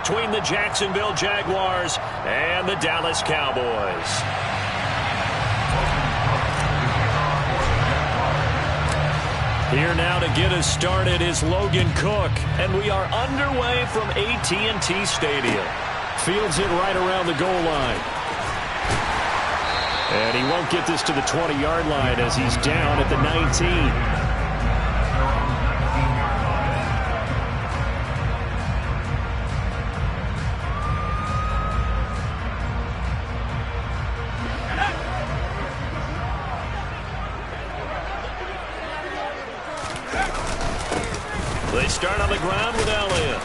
between the Jacksonville Jaguars and the Dallas Cowboys. Here now to get us started is Logan Cook, and we are underway from AT&T Stadium. Fields it right around the goal line. And he won't get this to the 20-yard line as he's down at the 19. They start on the ground with Elliott.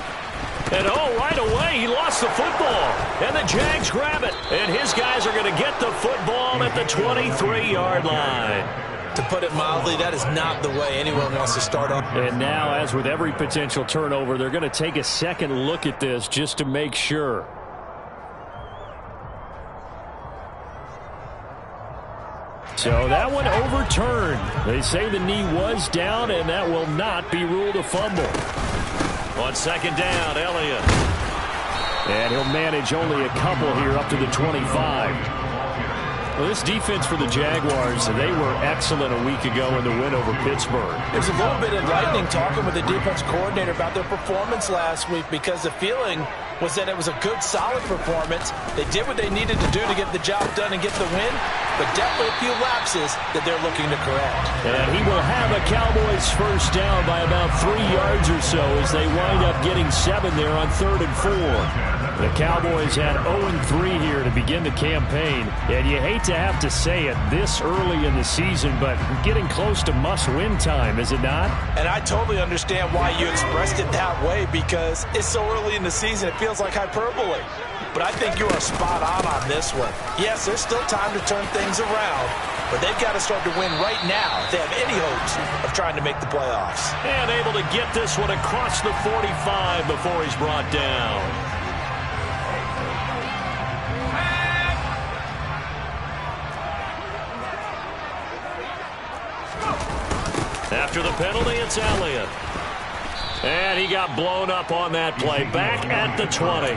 And right away, he lost the football. And the Jags grab it. And his guys are going to get the football at the 23-yard line. To put it mildly, that is not the way anyone wants to start on. And now, as with every potential turnover, they're going to take a second look at this just to make sure. So that one overturned. They say the knee was down, and that will not be ruled a fumble. On second down, Elliott. And he'll manage only a couple here up to the 25. Well, this defense for the Jaguars, they were excellent a week ago in the win over Pittsburgh. There's a little bit enlightening talking with the defense coordinator about their performance last week because the feeling was that it was a good, solid performance. They did what they needed to do to get the job done and get the win, but definitely a few lapses that they're looking to correct. And he will have a Cowboys first down by about 3 yards or so as they wind up getting 7 there on 3rd and 4. The Cowboys had 0-3 here to begin the campaign, and you hate to have to say it this early in the season, but getting close to must-win time, is it not? And I totally understand why you expressed it that way because it's so early in the season, it feels like hyperbole. But I think you are spot on this one. Yes, there's still time to turn things around, but they've got to start to win right now if they have any hopes of trying to make the playoffs. And able to get this one across the 45 before he's brought down. After the penalty, it's Elliott. And he got blown up on that play. Back at the 20.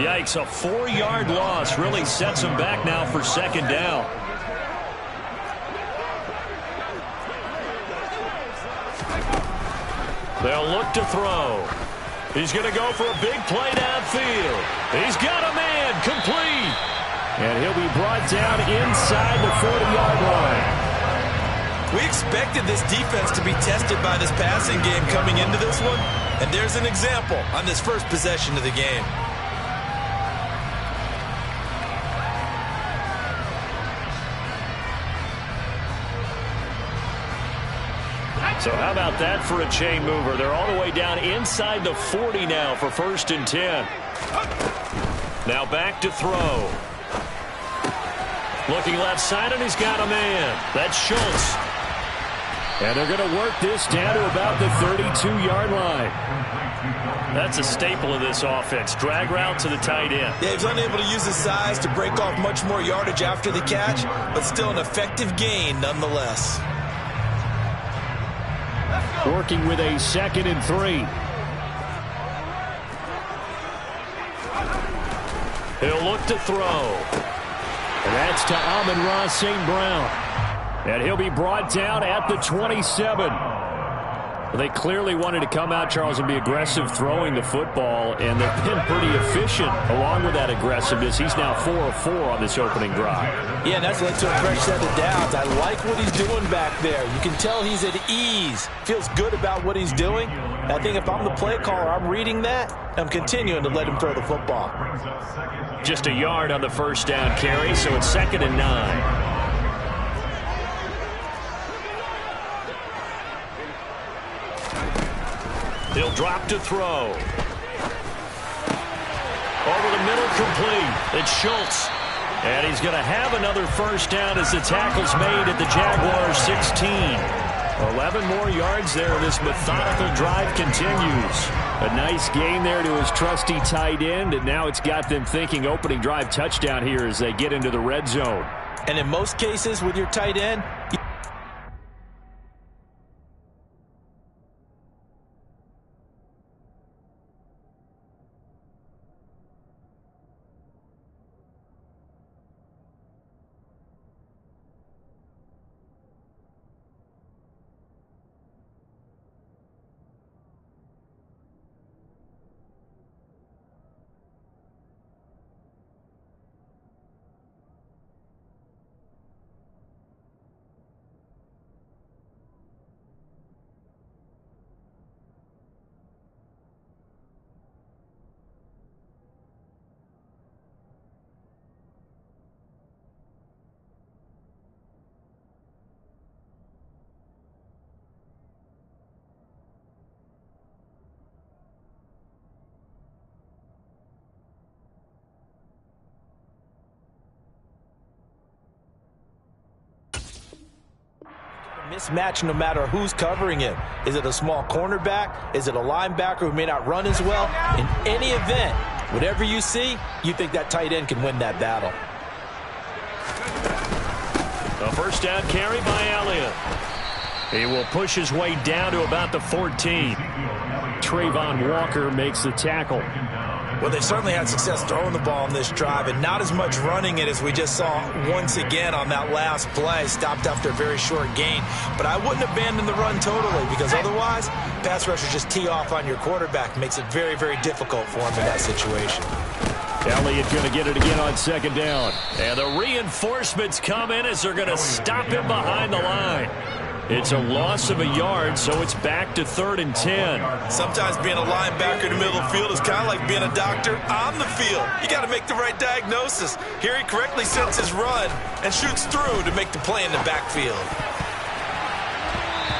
Yikes, a 4-yard loss really sets him back now for second down. They'll look to throw. He's going to go for a big play downfield. He's got a man, complete. And he'll be brought down inside the 40-yard line. We expected this defense to be tested by this passing game coming into this one, and there's an example on this first possession of the game. So how about that for a chain mover? They're all the way down inside the 40 now for 1st and 10. Now back to throw. Looking left side, and he's got a man. That's Schultz. And they're going to work this down to about the 32-yard line. That's a staple of this offense. Drag route to the tight end. Yeah, he was unable to use his size to break off much more yardage after the catch, but still an effective gain nonetheless. Working with a 2nd and 3. He'll look to throw. And that's to Amon-Ra St. Brown. And he'll be brought down at the 27. They clearly wanted to come out, Charles, and be aggressive throwing the football, and they've been pretty efficient along with that aggressiveness. He's now 4 of 4 on this opening drive. Yeah, and that's led to a fresh set of downs. I like what he's doing back there. You can tell he's at ease. Feels good about what he's doing. I think if I'm the play caller, I'm reading that. I'm continuing to let him throw the football. Just a yard on the first down carry, so it's 2nd and 9. He'll drop to throw. Over the middle, complete. It's Schultz. And he's going to have another first down as the tackle's made at the Jaguars' 16. 11 more yards there. This methodical drive continues. A nice gain there to his trusty tight end, and now it's got them thinking opening drive touchdown here as they get into the red zone. And in most cases with your tight end, Mismatch no matter who's covering him. Is it a small cornerback? Is it a linebacker who may not run as well? In any event, whatever you see, you think that tight end can win that battle. A first down carry by Elliott. He will push his way down to about the 14. Trayvon Walker makes the tackle. Well, they certainly had success throwing the ball on this drive, and not as much running it as we just saw once again on that last play. Stopped after a very short gain. But I wouldn't abandon the run totally, because otherwise, pass rushers just tee off on your quarterback. Makes it very, very difficult for him in that situation. Elliott going to get it again on second down. And the reinforcements come in as they're going to stop him behind the line. It's a loss of a yard, so it's back to 3rd and 10. Sometimes being a linebacker in the middle of the field is kind of like being a doctor on the field. You got to make the right diagnosis. Here he correctly sets his run and shoots through to make the play in the backfield.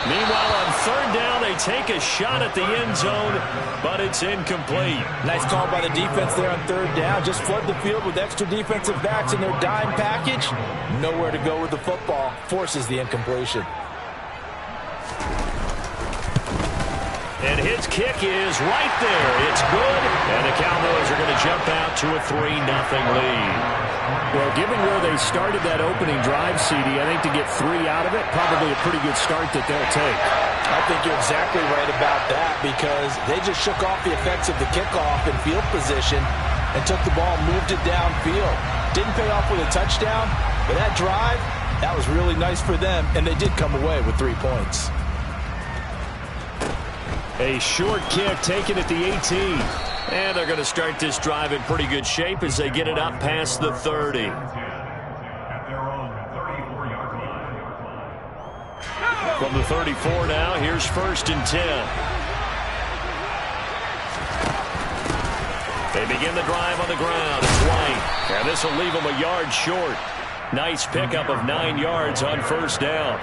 Meanwhile, on 3rd down, they take a shot at the end zone, but it's incomplete. Nice call by the defense there on 3rd down. Just flood the field with extra defensive backs in their dime package. Nowhere to go with the football. Forces the incompletion. And his kick is right there. It's good. And the Cowboys are going to jump out to a 3-0 lead. Well, given where they started that opening drive, CD, I think to get 3 out of it, probably a pretty good start that they'll take. I think you're exactly right about that, because they just shook off the effects of the kickoff in field position and took the ball and moved it downfield. Didn't pay off with a touchdown, but that drive, that was really nice for them, and they did come away with 3 points. A short kick taken at the 18. And they're going to start this drive in pretty good shape as they get it up past the 30. From the 34 now, here's 1st and 10. They begin the drive on the ground. It's White. And this will leave them a yard short. Nice pickup of 9 yards on 1st down.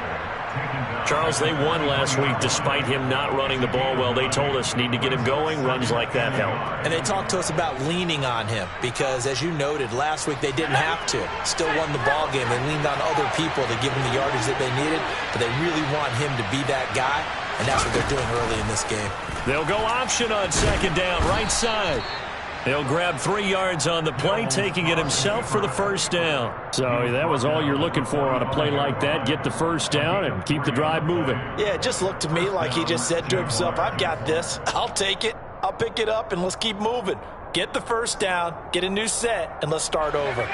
Charles, they won last week despite him not running the ball well. They told us need to get him going. Runs like that help. And they talked to us about leaning on him because, as you noted, last week they didn't have to. Still won the ball game. They leaned on other people to give him the yardage that they needed, but they really want him to be that guy, and that's what they're doing early in this game. They'll go option on 2nd down, right side. He'll grab 3 yards on the play, taking it himself for the 1st down. So that was all you're looking for on a play like that. Get the 1st down and keep the drive moving. Yeah, it just looked to me like he just said to himself, I've got this. I'll take it. I'll pick it up, and let's keep moving. Get the 1st down, get a new set, and let's start over.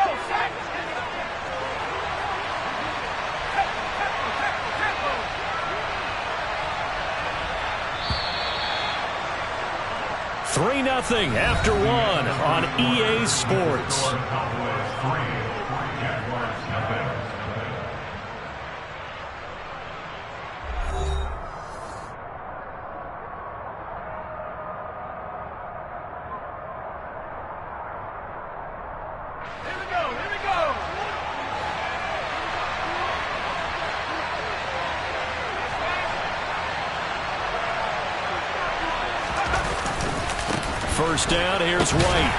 Three 3-0 after 1 on EA Sports. First down, here's White.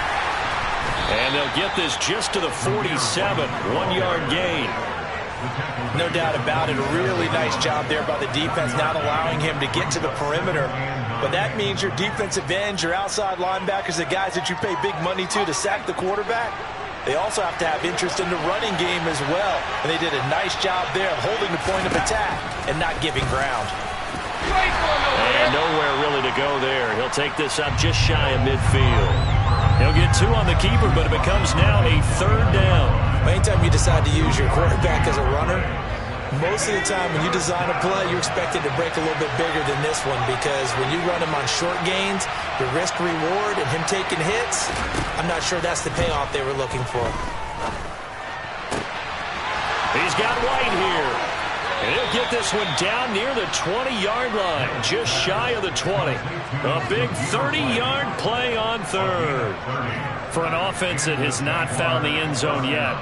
And they'll get this just to the 47, 1-yard gain. No doubt about it. A really nice job there by the defense, not allowing him to get to the perimeter. But that means your defensive ends, your outside linebackers, the guys that you pay big money to sack the quarterback, they also have to have interest in the running game as well. And they did a nice job there of holding the point of attack and not giving ground. And nowhere really to go there. He'll take this up just shy of midfield. He'll get 2 on the keeper, but it becomes now a 3rd down. Anytime you decide to use your quarterback as a runner, most of the time when you design a play, you're expected to break a little bit bigger than this one, because when you run him on short gains, the risk-reward and him taking hits, I'm not sure that's the payoff they were looking for. He's got White here. And he'll get this one down near the 20-yard line, just shy of the 20. A big 30-yard play on 3rd. For an offense that has not found the end zone yet,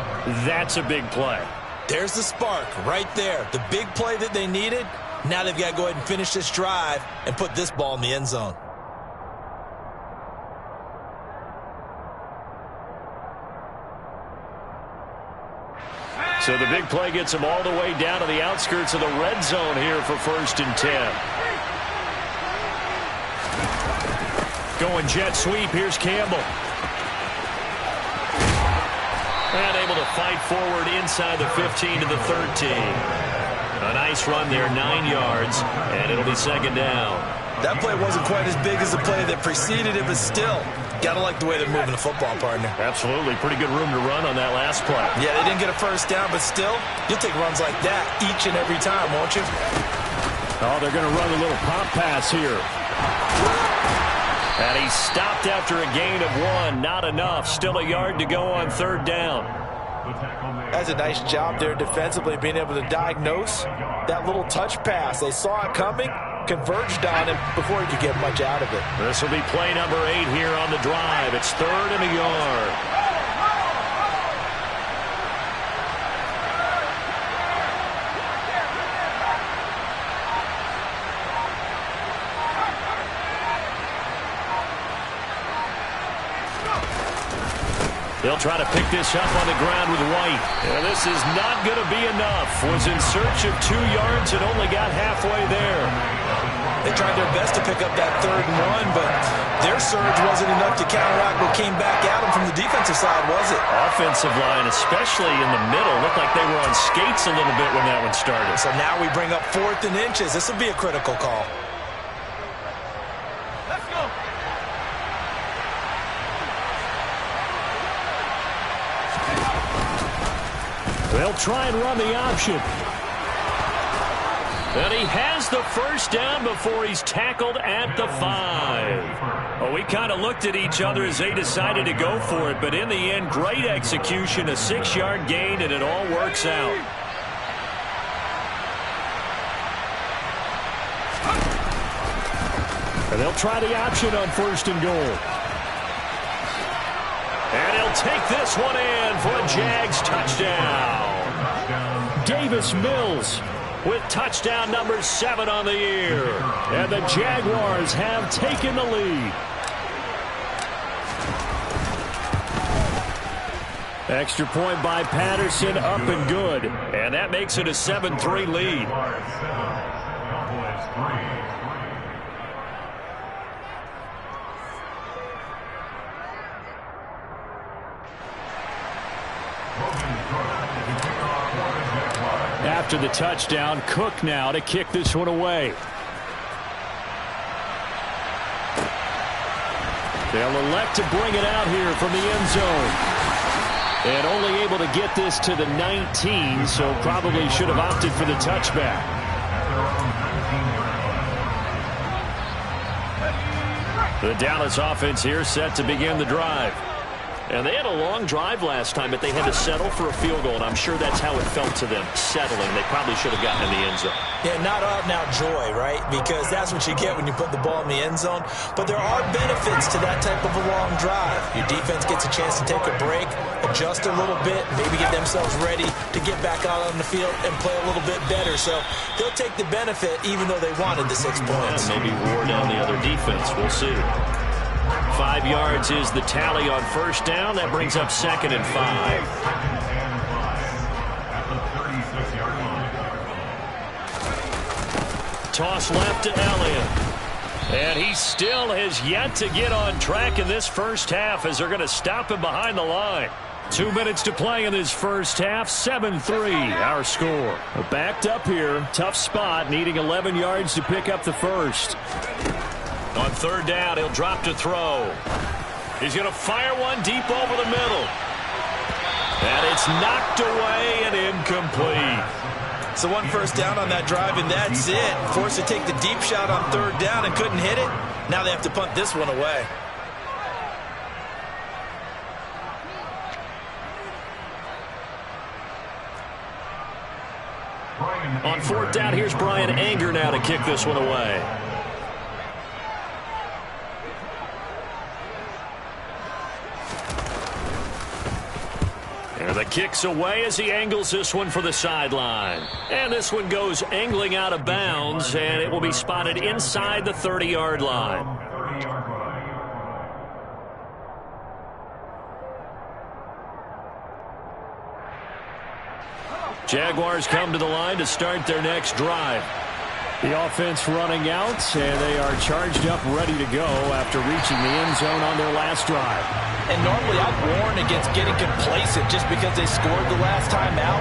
that's a big play. There's the spark right there. The big play that they needed. Now they've got to go ahead and finish this drive and put this ball in the end zone. So the big play gets them all the way down to the outskirts of the red zone here for 1st and 10. Going jet sweep. Here's Campbell. And able to fight forward inside the 15 to the 13. A nice run there, 9 yards, and it'll be 2nd down. That play wasn't quite as big as the play that preceded it, but still, gotta like the way they're moving the football, partner. Absolutely. Pretty good room to run on that last play. Yeah, they didn't get a 1st down, but still, you'll take runs like that each and every time, won't you? Oh, they're going to run a little pop pass here. And he stopped after a gain of 1. Not enough. Still a yard to go on 3rd down. That's a nice job there defensively, being able to diagnose that little touch pass. They saw it coming, converged on him before he could get much out of it. This will be play number 8 here on the drive. It's 3rd and a yard. They'll try to pick this up on the ground with White. And this is not going to be enough. Was in search of 2 yards and only got halfway there. They tried their best to pick up that 3rd and 1, but their surge wasn't enough to counteract what came back at them from the defensive side, was it? Offensive line, especially in the middle, looked like they were on skates a little bit when that one started. So now we bring up 4th and inches. This will be a critical call. They'll try and run the option. And he has the 1st down before he's tackled at the 5. Well, we kind of looked at each other as they decided to go for it, but in the end, great execution, a 6-yard gain, and it all works out. And they'll try the option on 1st and goal. And he'll take this one in for a Jags touchdown. Davis Mills with touchdown number 7 on the year. And the Jaguars have taken the lead. Extra point by Patterson, up and good. And that makes it a 7-3 lead. After the touchdown, Cook now to kick this one away. They'll elect to bring it out here from the end zone. And only able to get this to the 19, so probably should have opted for the touchback. The Dallas offense here set to begin the drive. And they had a long drive last time, but they had to settle for a field goal, and I'm sure that's how it felt to them, settling. They probably should have gotten in the end zone. Yeah, not out-and-out joy, right? Because that's what you get when you put the ball in the end zone. But there are benefits to that type of a long drive. Your defense gets a chance to take a break, adjust a little bit, maybe get themselves ready to get back out on the field and play a little bit better. So they'll take the benefit even though they wanted the 6 points. Yeah, maybe wore down the other defense. We'll see. 5 yards is the tally on 1st down. That brings up 2nd and 5. Toss left to Elliott. And he still has yet to get on track in this first half as they're going to stop him behind the line. 2 minutes to play in this first half. 7-3 our score. Backed up here. Tough spot. Needing 11 yards to pick up the first. On 3rd down, he'll drop to throw. He's going to fire one deep over the middle. And it's knocked away and incomplete. So 1 first down on that drive, and that's it. Forced to take the deep shot on 3rd down and couldn't hit it. Now they have to punt this one away. On 4th down, here's Brian Anger now to kick this one away. And the kick's away as he angles this one for the sideline. And this one goes angling out of bounds, and it will be spotted inside the 30-yard line. Jaguars come to the line to start their next drive. The offense running out, and they are charged up, ready to go after reaching the end zone on their last drive. And normally I'd warn against getting complacent just because they scored the last time out.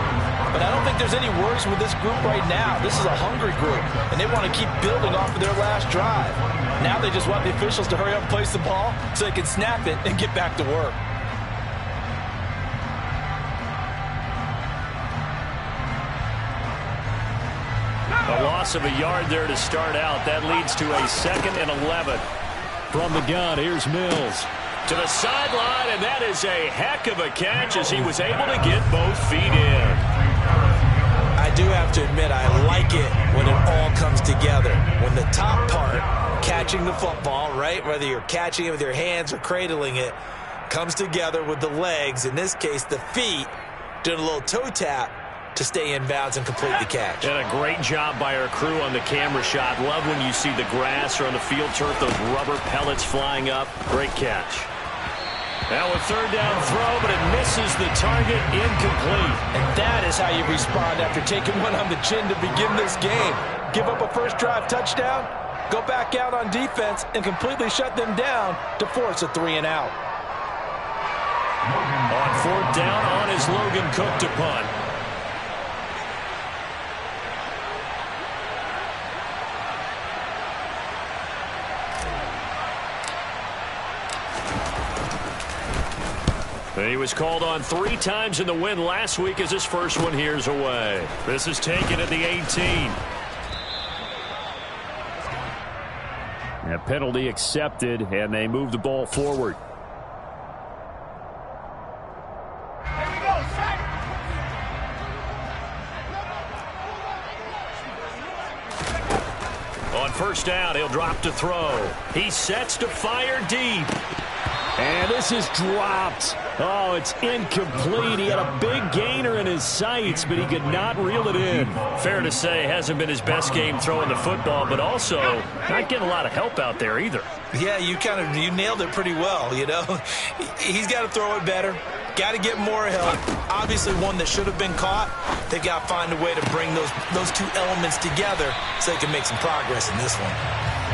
But I don't think there's any worries with this group right now. This is a hungry group, and they want to keep building off of their last drive. Now they just want the officials to hurry up and place the ball so they can snap it and get back to work. A loss of a yard there to start out. That leads to a 2nd and 11. From the gun, here's Mills. To the sideline, and that is a heck of a catch as he was able to get both feet in. I do have to admit, I like it when it all comes together. When the top part, catching the football, right, whether you're catching it with your hands or cradling it, comes together with the legs, in this case the feet, doing a little toe tap to stay in bounds and complete the catch. And a great job by our crew on the camera shot. Love when you see the grass or on the field turf, those rubber pellets flying up. Great catch. Now a 3rd down throw, but it misses the target, incomplete. And that is how you respond after taking one on the chin to begin this game. Give up a first drive touchdown, go back out on defense, and completely shut them down to force a 3 and out. On 4th down, on is Logan Cook to punt. He was called on 3 times in the win last week as his first one here's away. This is taken at the 18. A penalty accepted, and they move the ball forward. On 1st down, he'll drop to throw. He sets to fire deep. And this is dropped. Oh, it's incomplete. He had a big gainer in his sights, but he could not reel it in. Fair to say, hasn't been his best game throwing the football, but also not getting a lot of help out there either. Yeah, you nailed it pretty well, you know. He's got to throw it better. Got to get more help. Obviously one that should have been caught. They've got to find a way to bring those 2 elements together so they can make some progress in this one.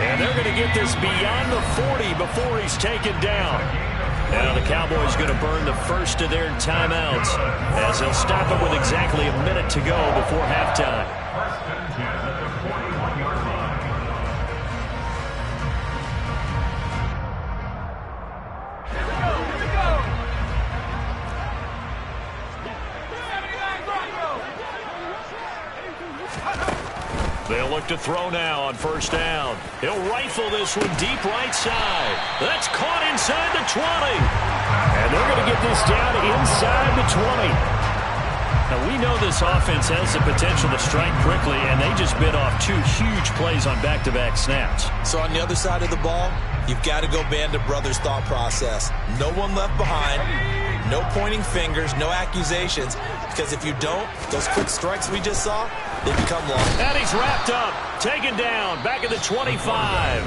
And they're going to get this beyond the 40 before he's taken down. Now the Cowboys going to burn the first of their timeouts as they'll stop it with exactly a minute to go before halftime. They'll look to throw now on 1st down. He'll rifle this one deep right side. That's caught inside the 20. And they're going to get this down inside the 20. Now, we know this offense has the potential to strike quickly, and they just bit off 2 huge plays on back-to-back snaps. So on the other side of the ball, you've got to go Band of Brothers thought process. No one left behind. No pointing fingers, no accusations, because if you don't, those quick strikes we just saw, they become long. And he's wrapped up, taken down, back at the 25.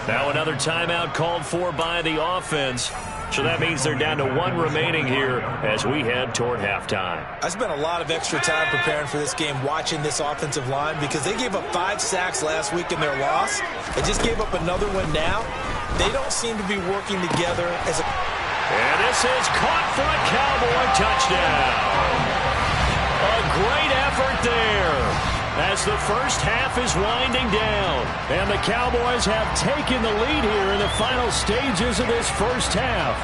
Now another timeout called for by the offense. So that means they're down to 1 remaining here as we head toward halftime. I spent a lot of extra time preparing for this game watching this offensive line because they gave up 5 sacks last week in their loss. They just gave up another one now. They don't seem to be working together as a... And this is caught for a Cowboy touchdown. A great effort there as the first half is winding down. And the Cowboys have taken the lead here in the final stages of this first half.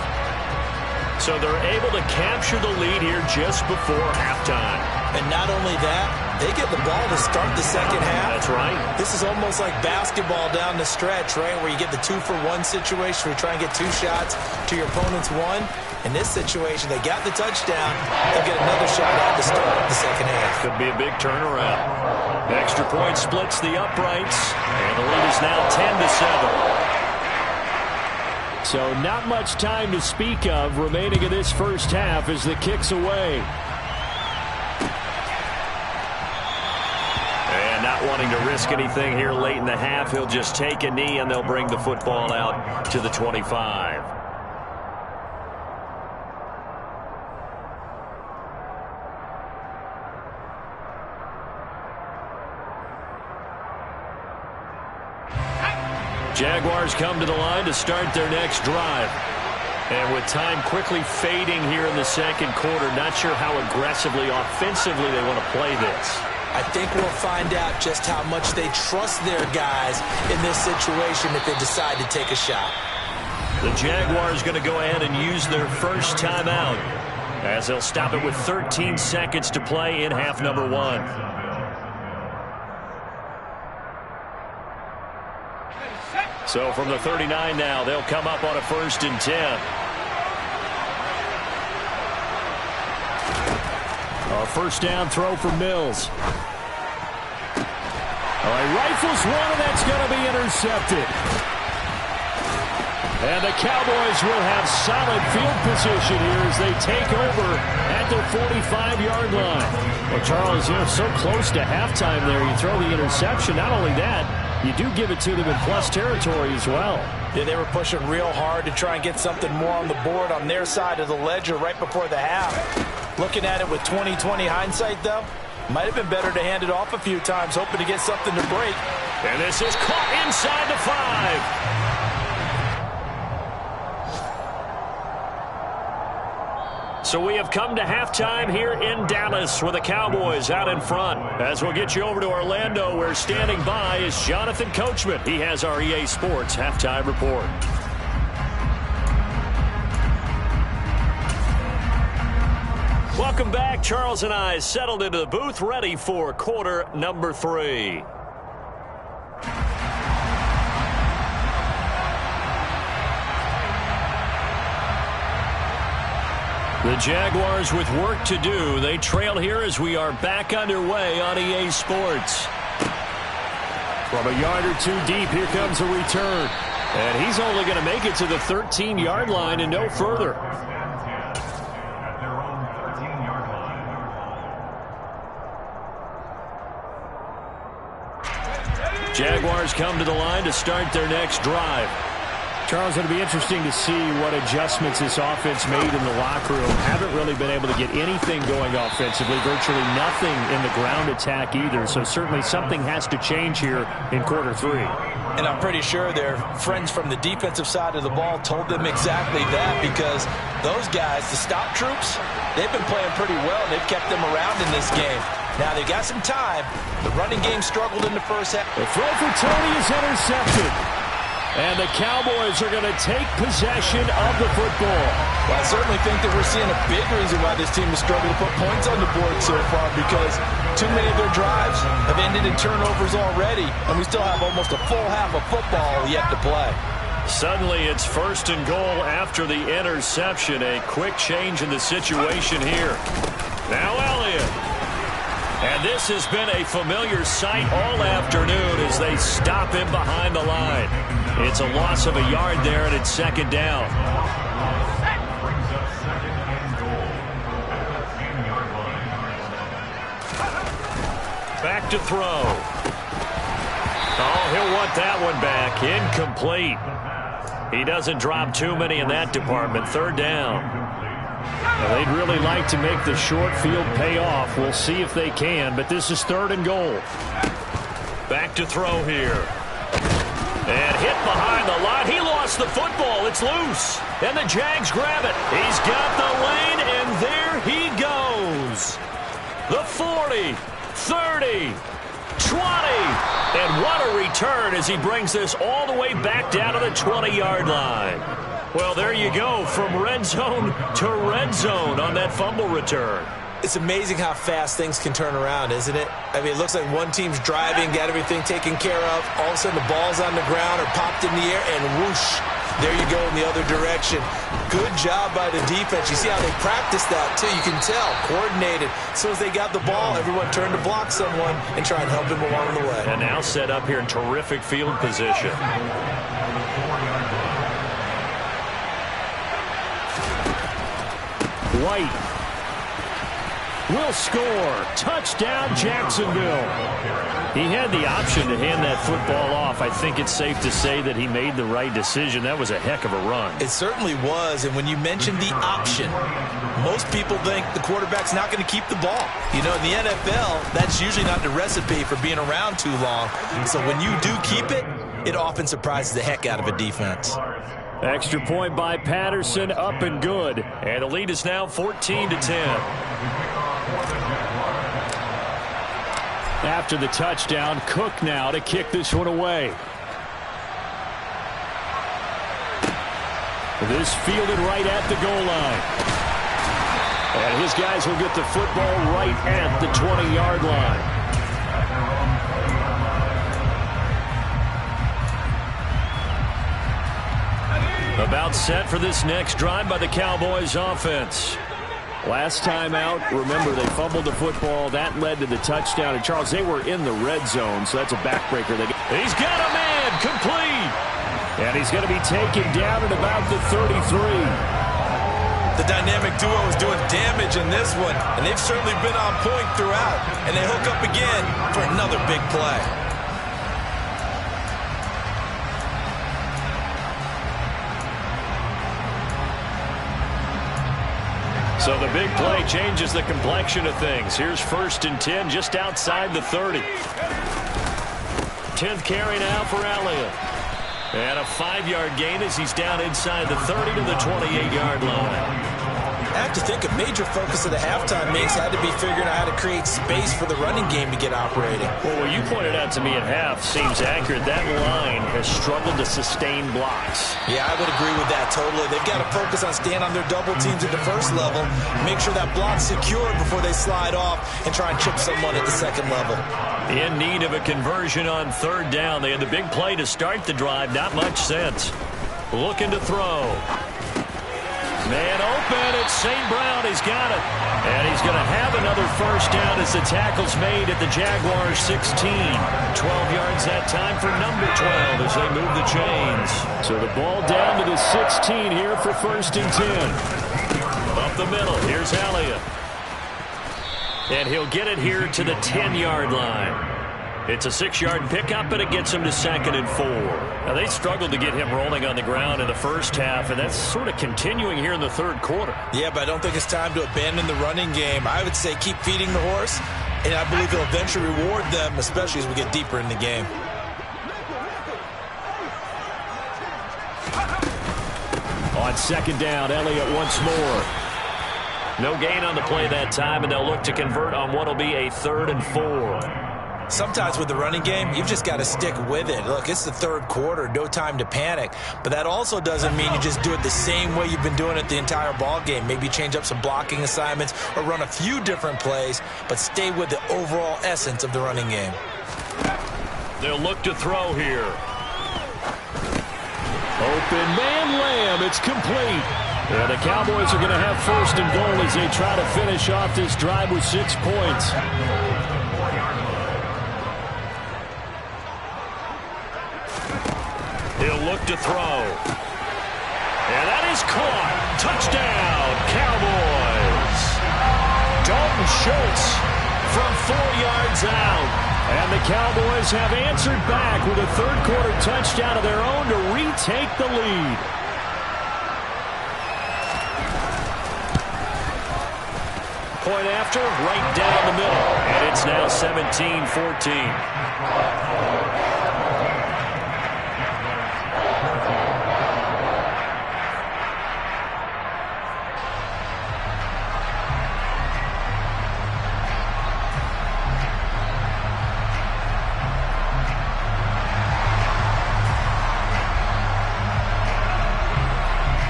So they're able to capture the lead here just before halftime. And not only that, they get the ball to start the second half. That's right. This is almost like basketball down the stretch, right, where you get the 2-for-1 situation where you try and get 2 shots to your opponent's 1. In this situation, they got the touchdown. They'll get another shot at the start of the second half. Could be a big turnaround. The extra point splits the uprights, and the lead is now 10-7. So not much time to speak of remaining in this first half as the kick's away. And not wanting to risk anything here late in the half, he'll just take a knee and they'll bring the football out to the 25. Jaguars come to the line to start their next drive. And with time quickly fading here in the second quarter, not sure how aggressively, offensively they want to play this. I think we'll find out just how much they trust their guys in this situation if they decide to take a shot. The Jaguars going to go ahead and use their first timeout as they'll stop it with 13 seconds to play in half number 1. So from the 39 now, they'll come up on a 1st and 10. A first down throw for Mills. All right, rifles one, and that's going to be intercepted. And the Cowboys will have solid field position here as they take over at their 45-yard line. Well, Charles, so close to halftime there. You throw the interception. Not only that, you do give it to them in plus territory as well. Yeah, they were pushing real hard to try and get something more on the board on their side of the ledger right before the half. Looking at it with 20/20 hindsight, though, might have been better to hand it off a few times, hoping to get something to break. And this is caught inside the 5. So we have come to halftime here in Dallas with the Cowboys out in front. As we'll get you over to Orlando, where standing by is Jonathan Coachman. He has our EA Sports halftime report. Welcome back. Charles and I settled into the booth, ready for quarter number 3. The Jaguars with work to do. They trail here as we are back underway on EA Sports. From a yard or two deep, here comes a return. And he's only going to make it to the 13-yard line and no further. Jaguars come to the line to start their next drive. Charles, it'll be interesting to see what adjustments this offense made in the locker room. Haven't really been able to get anything going offensively, virtually nothing in the ground attack either. So certainly something has to change here in quarter 3. And I'm pretty sure their friends from the defensive side of the ball told them exactly that, because those guys, the stop troops, they've been playing pretty well. They've kept them around in this game. Now they've got some time. The running game struggled in the first half. The throw for Tony is intercepted. And the Cowboys are going to take possession of the football. Well, I certainly think that we're seeing a big reason why this team has struggled to put points on the board so far, because too many of their drives have ended in turnovers already, and we still have almost a full half of football yet to play. Suddenly it's 1st and goal after the interception. A quick change in the situation here. Now Elliott. And this has been a familiar sight all afternoon as they stop him behind the line. It's a loss of a yard there, and it's 2nd down. Back to throw. Oh, he'll want that one back. Incomplete. He doesn't drop too many in that department. 3rd down. Now, they'd really like to make the short field pay off. We'll see if they can, but this is 3rd and goal. Back to throw here. And hit behind the line. He lost the football. It's loose. And the Jags grab it. He's got the lane, and there he goes. The 40, 30, 20. And what a return as he brings this all the way back down to the 20-yard line. Well, there you go, from red zone to red zone on that fumble return. It's amazing how fast things can turn around, isn't it? I mean, it looks like one team's driving, got everything taken care of. All of a sudden, the ball's on the ground or popped in the air, and whoosh, there you go in the other direction. Good job by the defense. You see how they practiced that, too. You can tell, coordinated. As soon as they got the ball, everyone turned to block someone and try and help him along the way. And now set up here in terrific field position. White will score. Touchdown, Jacksonville. He had the option to hand that football off. I think it's safe to say that he made the right decision. That was a heck of a run. It certainly was. And when you mention the option, most people think the quarterback's not going to keep the ball. You know, in the NFL, that's usually not the recipe for being around too long. So when you do keep it, it often surprises the heck out of a defense. Extra point by Patterson, up and good. And the lead is now 14-10. After the touchdown, Cook now to kick this one away. This fielded right at the goal line. And his guys will get the football right at the 20-yard line. About set for this next drive by the Cowboys offense. Last time out, remember, they fumbled the football. That led to the touchdown. And, Charles, they were in the red zone, so that's a backbreaker. He's got a man, complete. And he's going to be taken down at about the 33. The dynamic duo is doing damage in this one, and they've certainly been on point throughout. And they hook up again for another big play. So the big play changes the complexion of things. Here's 1st and 10 just outside the 30. 10th carry now for Elliott. And a 5-yard gain as he's down inside the 30 to the 28-yard line. I have to think a major focus of the halftime makes had to be figuring out how to create space for the running game to get operating. Well, what you pointed out to me at half seems accurate. That line has struggled to sustain blocks. Yeah, I would agree with that totally. They've got to focus on staying on their double teams at the first level, make sure that block's secured before they slide off and try and chip someone at the second level. In need of a conversion on 3rd down. They had the big play to start the drive. Not much sense. Looking to throw. Man open, it's St. Brown, he's got it. And he's going to have another 1st down as the tackle's made at the Jaguars 16. 12 yards that time for number 12 as they move the chains. So the ball down to the 16 here for 1st and 10. Up the middle, here's Elliott. And he'll get it here to the 10-yard line. It's a 6-yard pickup, but it gets him to 2nd and 4. Now, they struggled to get him rolling on the ground in the first half, and that's sort of continuing here in the 3rd quarter. Yeah, but I don't think it's time to abandon the running game. I would say keep feeding the horse, and I believe he'll eventually reward them, especially as we get deeper in the game. On 2nd down, Elliott once more. No gain on the play that time, and they'll look to convert on what will be a 3rd and 4. Sometimes with the running game, you've just got to stick with it. Look, it's the 3rd quarter, no time to panic. But that also doesn't mean you just do it the same way you've been doing it the entire ball game. Maybe change up some blocking assignments or run a few different plays, but stay with the overall essence of the running game. They'll look to throw here. Open man, Lamb, it's complete. Yeah, the Cowboys are going to have 1st and goal as they try to finish off this drive with 6 points. He'll look to throw. And that is caught. Touchdown, Cowboys. Dalton Schultz from 4 yards out. And the Cowboys have answered back with a 3rd quarter touchdown of their own to retake the lead. Point after, right down the middle. And it's now 17-14.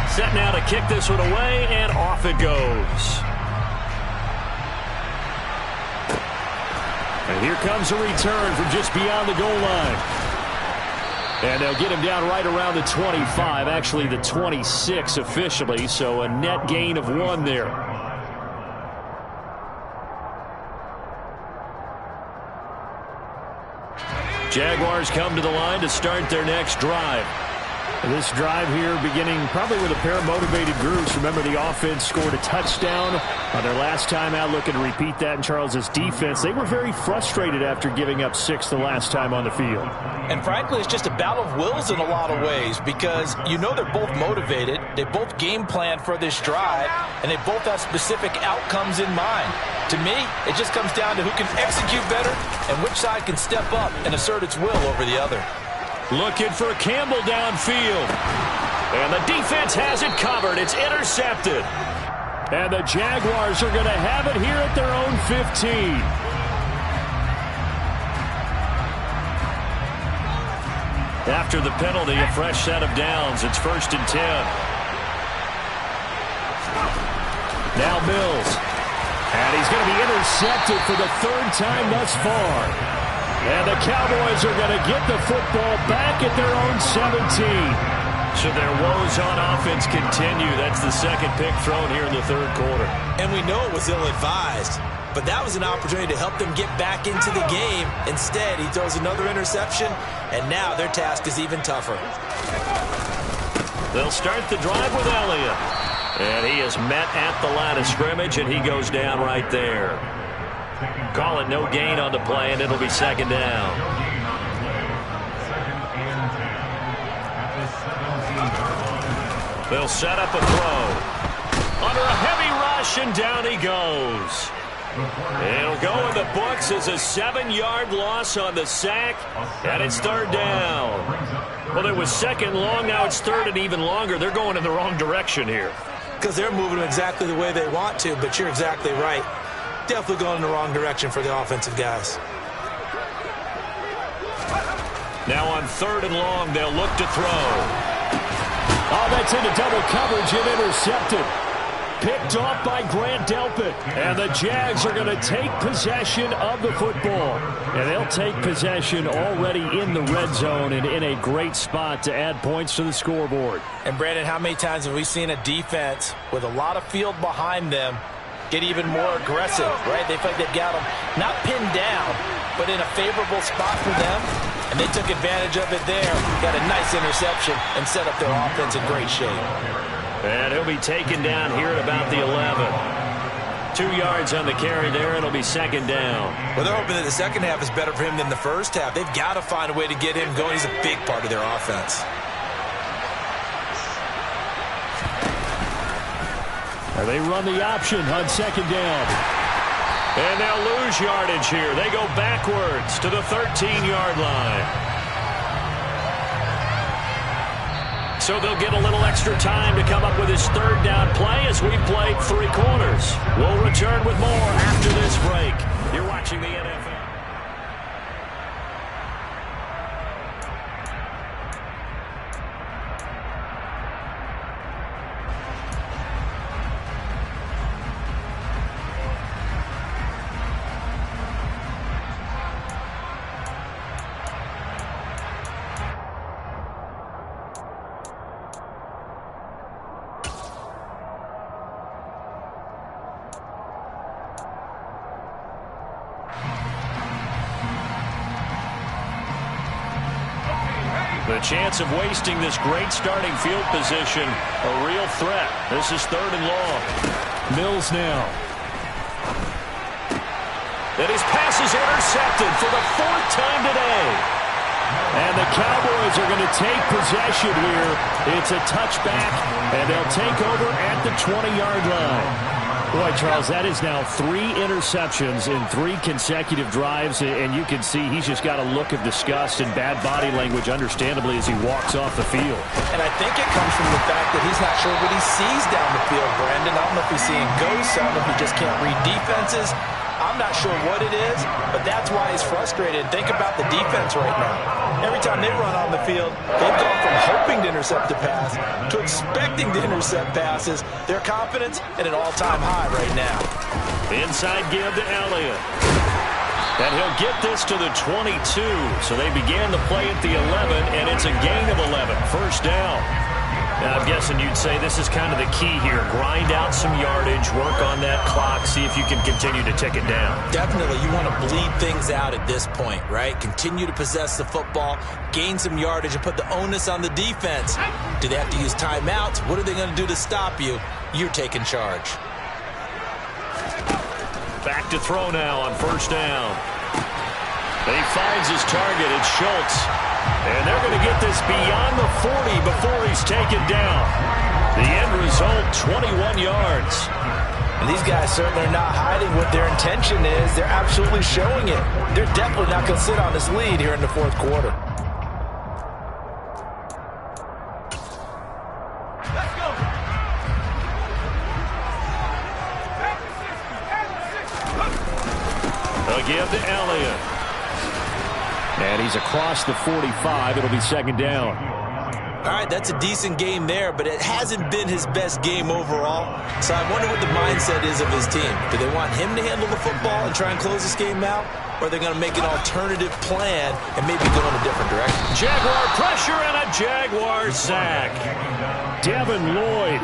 Set now to kick this one away, and off it goes. And here comes a return from just beyond the goal line. And they'll get him down right around the 25, actually the 26 officially, so a net gain of 1 there. Jaguars come to the line to start their next drive. This drive here beginning probably with a pair of motivated groups. Remember, the offense scored a touchdown on their last time out. Looking to repeat that in Charles's defense. They were very frustrated after giving up 6 the last time on the field. And frankly, it's just a battle of wills in a lot of ways because you know they're both motivated. They both game plan for this drive, and they both have specific outcomes in mind. To me, it just comes down to who can execute better and which side can step up and assert its will over the other. Looking for Campbell downfield. And the defense has it covered. It's intercepted. And the Jaguars are going to have it here at their own 15. After the penalty, a fresh set of downs. It's 1st and 10. Now Mills. And he's going to be intercepted for the 3rd time thus far. And the Cowboys are going to get the football back at their own 17. So their woes on offense continue. That's the 2nd pick thrown here in the 3rd quarter. And we know it was ill-advised, but that was an opportunity to help them get back into the game. Instead, he throws another interception, and now their task is even tougher. They'll start the drive with Elliott. And he is met at the line of scrimmage, and he goes down right there. Call it no gain on the play, and it'll be 2nd down. They'll set up a throw. Under a heavy rush, and down he goes. It'll go in the books as a 7-yard loss on the sack, and it's 3rd down. Well, it was 2nd long, now it's 3rd and even longer. They're going in the wrong direction here. Because they're moving exactly the way they want to, but you're exactly right. Definitely going in the wrong direction for the offensive guys. Now on 3rd and long, they'll look to throw. Oh, that's into double coverage and intercepted. Picked off by Grant Delpit. And the Jags are going to take possession of the football. And they'll take possession already in the red zone and in a great spot to add points to the scoreboard. And, Brandon, how many times have we seen a defense with a lot of field behind them get even more aggressive, right? They feel like they've got them not pinned down, but in a favorable spot for them. And they took advantage of it there. Got a nice interception and set up their offense in great shape. And he'll be taken down here at about the 11. 2 yards on the carry there, and it'll be 2nd down. Well, they're hoping that the second half is better for him than the first half. They've got to find a way to get him going. He's a big part of their offense. And they run the option on 2nd down. And they'll lose yardage here. They go backwards to the 13-yard line. So they'll get a little extra time to come up with his 3rd down play as we've played 3 quarters. We'll return with more after this break. You're watching the NFL. The chance of wasting this great starting field position, a real threat. This is 3rd and long. Mills now. And his pass is intercepted for the 4th time today. And the Cowboys are going to take possession here. It's a touchback, and they'll take over at the 20-yard line. Boy, Charles, that is now 3 interceptions in 3 consecutive drives, and you can see he's just got a look of disgust and bad body language, understandably, as he walks off the field. And I think it comes from the fact that he's not sure what he sees down the field, Brandon. I don't know if he's seeing ghosts. I don't know if he just can't read defenses. I'm not sure what it is, but that's why he's frustrated. Think about the defense right now. Every time they run on the field, they've gone from hoping to intercept a pass to expecting to intercept passes. Their confidence at an all-time high right now. Inside give to Elliott. And he'll get this to the 22. So they began the play at the 11, and it's a gain of 11. 1st down. Now, I'm guessing you'd say this is kind of the key here. Grind out some yardage, work on that clock, see if you can continue to tick it down. Definitely. You want to bleed things out at this point, right? Continue to possess the football, gain some yardage, and put the onus on the defense. Do they have to use timeouts? What are they going to do to stop you? You're taking charge. Back to throw now on 1st down. And he finds his target. It's Schultz. And they're going to get this beyond the 40 before he's taken down. The end result, 21 yards. And these guys certainly are not hiding what their intention is. They're absolutely showing it. They're definitely not going to sit on this lead here in the 4th quarter. give to Elliott. And he's across the 45. It'll be second down. All right, that's a decent game there, but it hasn't been his best game overall. So I wonder what the mindset is of his team. Do they want him to handle the football and try and close this game out? Or are they going to make an alternative plan and maybe go in a different direction? Jaguar pressure and a Jaguar sack. Devin Lloyd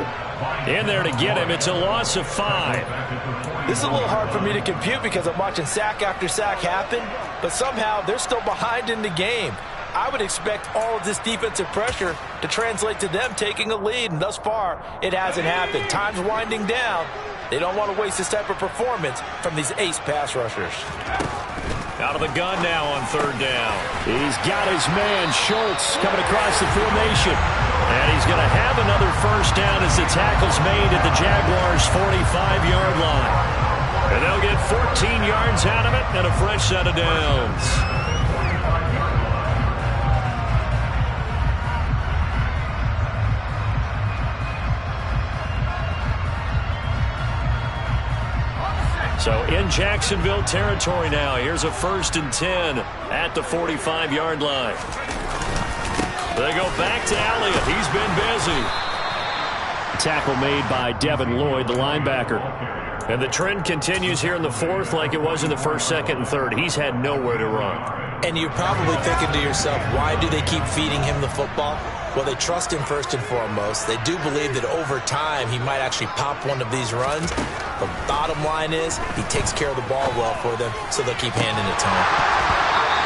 in there to get him. It's a loss of 5. This is a little hard for me to compute because I'm watching sack after sack happen, but somehow they're still behind in the game. I would expect all of this defensive pressure to translate to them taking a lead, and thus far, it hasn't happened. Time's winding down. They don't want to waste this type of performance from these ace pass rushers. Out of the gun now on third down. He's got his man, Schultz, coming across the formation. And he's going to have another first down as the tackle's made at the Jaguars' 45-yard line. And they'll get 14 yards out of it and a fresh set of downs. So in Jacksonville territory now. Here's a 1st and 10 at the 45-yard line. They go back to Elliott. He's been busy. Tackle made by Devin Lloyd, the linebacker. And the trend continues here in the 4th like it was in the 1st, 2nd, and 3rd. He's had nowhere to run. And you're probably thinking to yourself, why do they keep feeding him the football? Well, they trust him first and foremost. They do believe that over time he might actually pop one of these runs. The bottom line is he takes care of the ball well for them, so they'll keep handing it to him.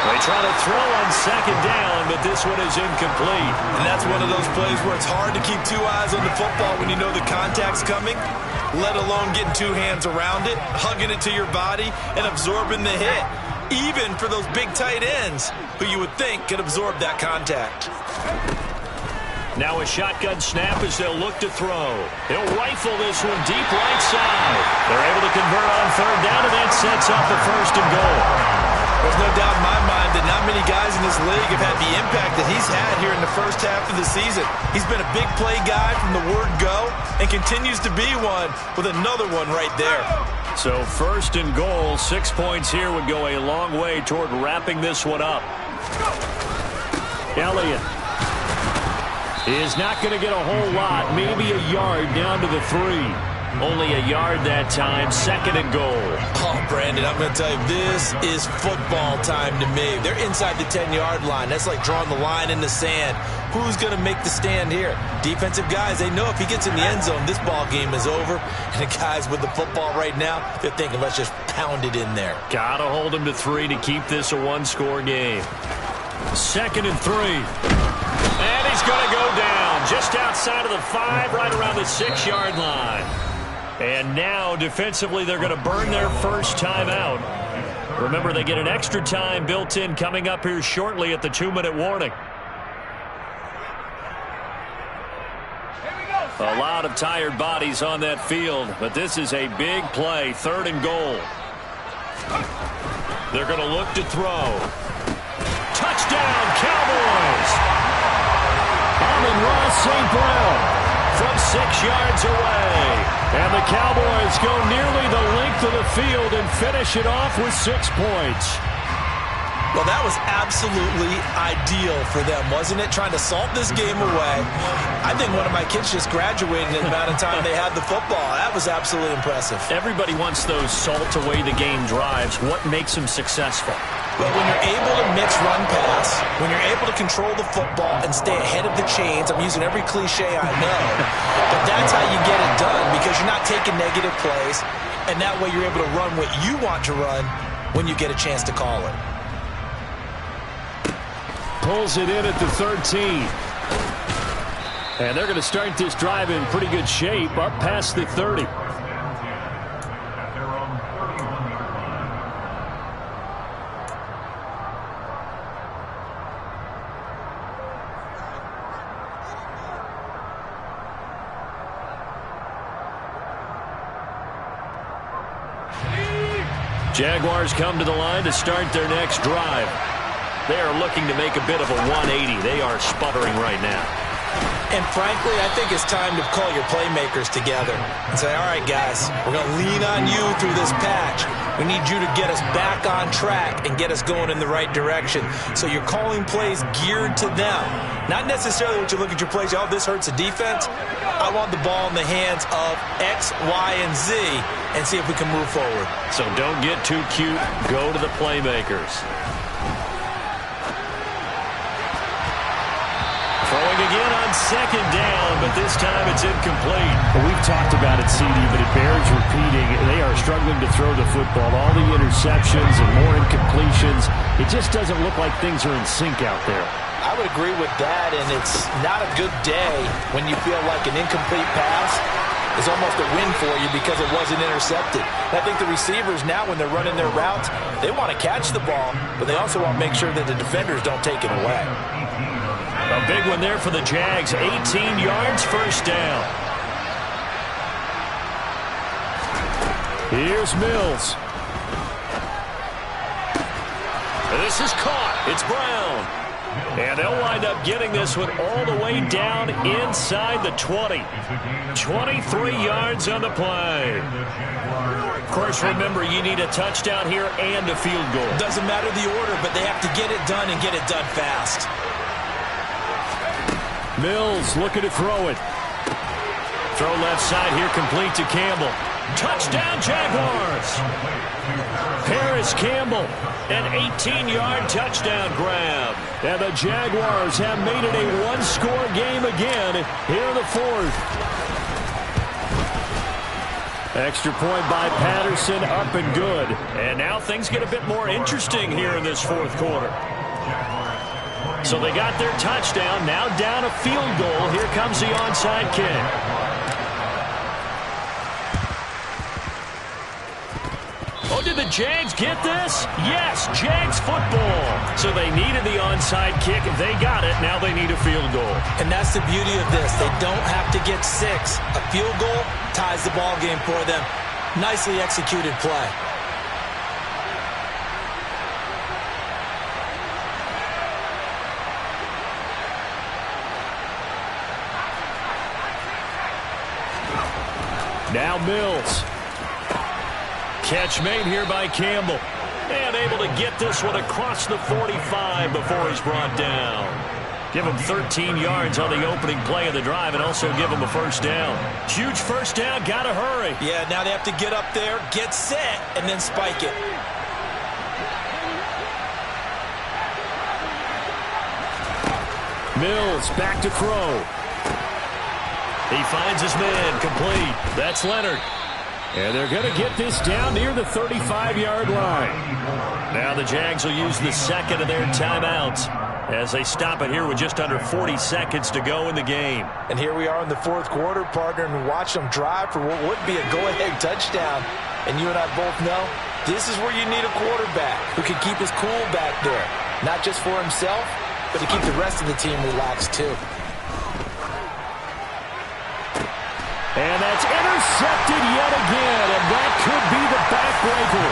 They try to throw on 2nd down, but this one is incomplete. And that's one of those plays where it's hard to keep 2 eyes on the football when you know the contact's coming, let alone getting 2 hands around it, hugging it to your body, and absorbing the hit. Even for those big tight ends who you would think could absorb that contact. Now a shotgun snap as they'll look to throw. He'll rifle this one deep right side. They're able to convert on 3rd down, and that sets up the 1st and goal. There's no doubt in my mind that not many guys in this league have had the impact that he's had here in the first half of the season. He's been a big play guy from the word go and continues to be one with another one right there. So 1st and goal, 6 points here would go a long way toward wrapping this one up. Elliott is not going to get a whole lot, maybe a yard down to the 3. Only a yard that time, 2nd and goal. Oh, Brandon, I'm going to tell you, this is football time to me. They're inside the 10-yard line. That's like drawing the line in the sand. Who's going to make the stand here? Defensive guys, they know if he gets in the end zone, this ball game is over. And the guys with the football right now, they're thinking, let's just pound it in there. Got to hold him to 3 to keep this a one-score game. 2nd and 3. And he's going to go down just outside of the 5, right around the 6-yard line. And now, defensively, they're going to burn their first time out. Remember, they get an extra time built in coming up here shortly at the 2-minute warning. A lot of tired bodies on that field, but this is a big play, 3rd and goal. They're going to look to throw. Touchdown, Cowboys! Amon-Ra St. Brown from 6 yards away. And the Cowboys go nearly the length of the field and finish it off with 6 points. Well, that was absolutely ideal for them, wasn't it? Trying to salt this game away. I think one of my kids just graduated in the amount of time they had the football. That was absolutely impressive. Everybody wants those salt-away-the-game drives. What makes them successful? Well, when you're able to mix run-pass, when you're able to control the football and stay ahead of the chains, I'm using every cliche I know, but that's how you get it done because you're not taking negative plays, and that way you're able to run what you want to run when you get a chance to call it. Pulls it in at the 13. And they're going to start this drive in pretty good shape, up past the 30. Jaguars come to the line to start their next drive. They are looking to make a bit of a 180. They are sputtering right now. And frankly, I think it's time to call your playmakers together and say, all right, guys, we're going to lean on you through this patch. We need you to get us back on track and get us going in the right direction. So you're calling plays geared to them. Not necessarily what you look at your plays, oh, this hurts the defense. I want the ball in the hands of X, Y, and Z and see if we can move forward. So don't get too cute. Go to the playmakers. Throwing again on second down, but this time it's incomplete. Well, we've talked about it, CD, but it bears repeating. They are struggling to throw the football. All the interceptions and more incompletions. It just doesn't look like things are in sync out there. I would agree with that, and it's not a good day when you feel like an incomplete pass is almost a win for you because it wasn't intercepted. And I think the receivers now, when they're running their routes, they want to catch the ball, but they also want to make sure that the defenders don't take it away. A big one there for the Jags. 18 yards, first down. Here's Mills. This is caught. It's Brown. And they'll wind up getting this one all the way down inside the 20. 23 yards on the play. Of course, remember, you need a touchdown here and a field goal. Doesn't matter the order, but they have to get it done and get it done fast. Mills looking to throw it. Throw left side here, complete to Campbell. Touchdown, Jaguars. Paris Campbell. An 18-yard touchdown grab. And the Jaguars have made it a one-score game again here in the fourth. Extra point by Patterson, up and good. And now things get a bit more interesting here in this fourth quarter. So they got their touchdown, now down a field goal. Here comes the onside kick. Oh, did the Jags get this? Yes, Jags football. So they needed the onside kick. They got it. Now they need a field goal. And that's the beauty of this. They don't have to get 6. A field goal ties the ball game for them. Nicely executed play. Now Mills. Catch made here by Campbell. And able to get this one across the 45 before he's brought down. Give him 13 yards on the opening play of the drive and also give him a first down. Huge first down, gotta hurry. Yeah, now they have to get up there, get set, and then spike it. Mills back to throw. He finds his man, complete. That's Leonard. And they're going to get this down near the 35-yard line. Now the Jags will use the second of their timeouts as they stop it here with just under 40 seconds to go in the game. And here we are in the fourth quarter, partner, and watch them drive for what would be a go-ahead touchdown. And you and I both know this is where you need a quarterback who can keep his cool back there. Not just for himself, but to keep the rest of the team relaxed too. And that's intercepted yet again, and that could be the backbreaker.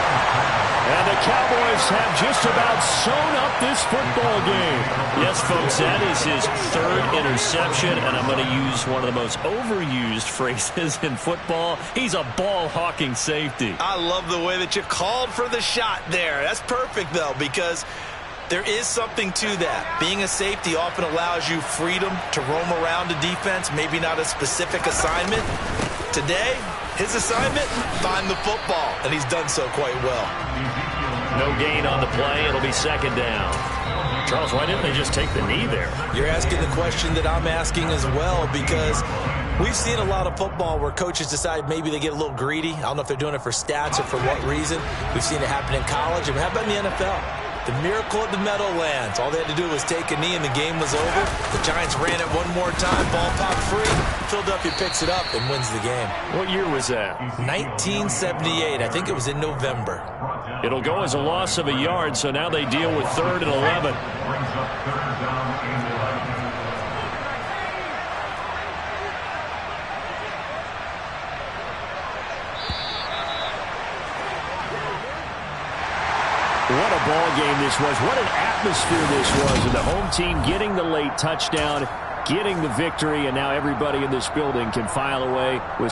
And the Cowboys have just about sewn up this football game. Yes, folks, that is his third interception, and I'm going to use one of the most overused phrases in football. He's a ball-hawking safety. I love the way that you called for the shot there. That's perfect, though, because there is something to that. Being a safety often allows you freedom to roam around the defense, maybe not a specific assignment. Today, his assignment, find the football, and he's done so quite well. No gain on the play. It'll be second down. Charles, why didn't they just take the knee there? You're asking the question that I'm asking as well, because we've seen a lot of football where coaches decide maybe they get a little greedy. I don't know if they're doing it for stats or for what reason. We've seen it happen in college. And how about in the NFL? The miracle of the Meadowlands. All they had to do was take a knee and the game was over. The Giants ran it one more time. Ball popped free. Philadelphia picks it up and wins the game. What year was that? 1978. I think it was in November. It'll go as a loss of a yard, so now they deal with 3rd and 11. What a ball game this was. What an atmosphere this was. And the home team getting the late touchdown. getting the victory, and now everybody in this building can file away with